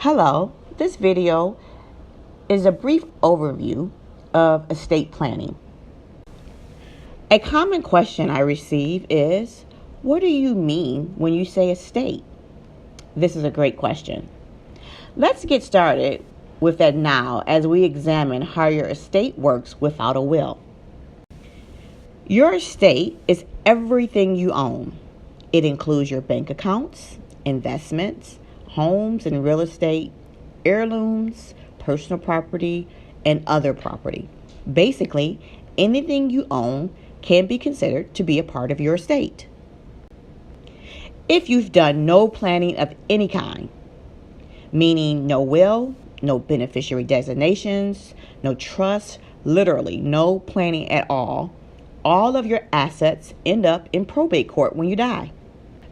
Hello, this video is a brief overview of estate planning. A common question I receive is, what do you mean when you say estate? This is a great question. Let's get started with that now as we examine how your estate works without a will. Your estate is everything you own. It includes your bank accounts, investments, homes and real estate, heirlooms, personal property, and other property. Basically, anything you own can be considered to be a part of your estate. If you've done no planning of any kind, meaning no will, no beneficiary designations, no trust, literally no planning at all of your assets end up in probate court when you die.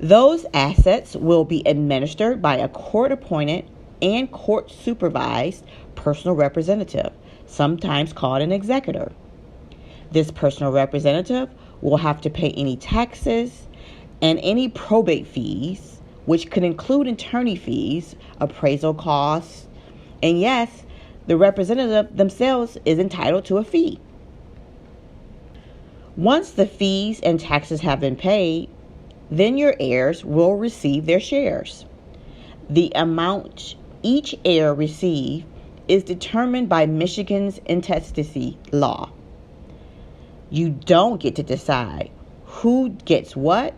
Those assets will be administered by a court-appointed and court-supervised personal representative, sometimes called an executor. This personal representative will have to pay any taxes and any probate fees, which could include attorney fees, appraisal costs, and yes, the representative themselves is entitled to a fee. Once the fees and taxes have been paid, then your heirs will receive their shares. The amount each heir receives is determined by Michigan's intestacy law. You don't get to decide who gets what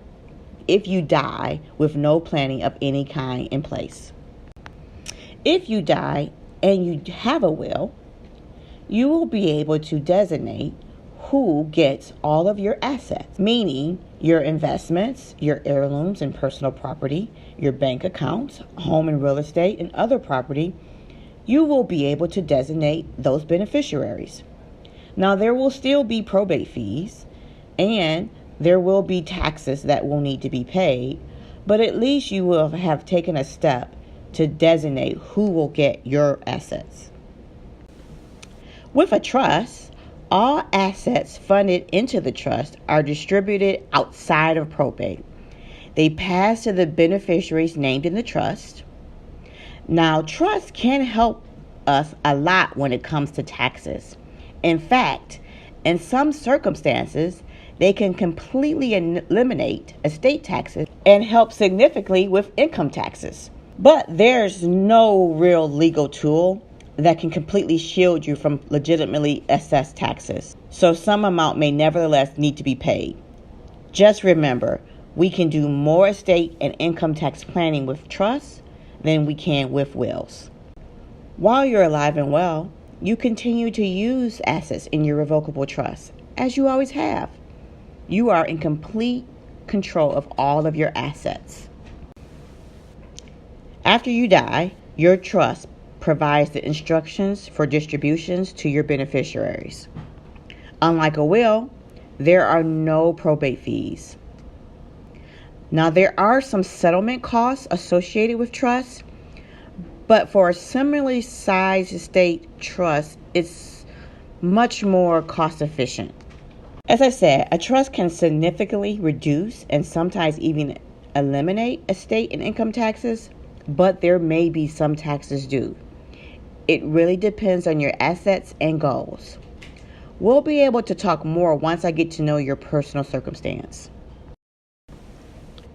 if you die with no planning of any kind in place. If you die and you have a will, you will be able to designate who gets all of your assets, meaning your investments, your heirlooms and personal property, your bank accounts, home and real estate, and other property. You will be able to designate those beneficiaries. Now, there will still be probate fees and there will be taxes that will need to be paid, but at least you will have taken a step to designate who will get your assets. With a trust, all assets funded into the trust are distributed outside of probate. They pass to the beneficiaries named in the trust. Now, trusts can help us a lot when it comes to taxes. In fact, in some circumstances, they can completely eliminate estate taxes and help significantly with income taxes. But there's no real legal tool that can completely shield you from legitimately assessed taxes. So some amount may nevertheless need to be paid. Just remember, we can do more estate and income tax planning with trusts than we can with wills. While you're alive and well, you continue to use assets in your revocable trust, as you always have. You are in complete control of all of your assets. After you die, your trust provides the instructions for distributions to your beneficiaries. Unlike a will, there are no probate fees. Now, there are some settlement costs associated with trusts, but for a similarly sized estate trust, it's much more cost efficient. As I said, a trust can significantly reduce and sometimes even eliminate estate and income taxes, but there may be some taxes due. It really depends on your assets and goals. We'll be able to talk more once I get to know your personal circumstance.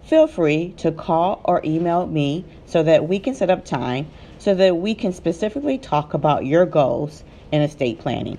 Feel free to call or email me so that we can set up time so that we can specifically talk about your goals in estate planning.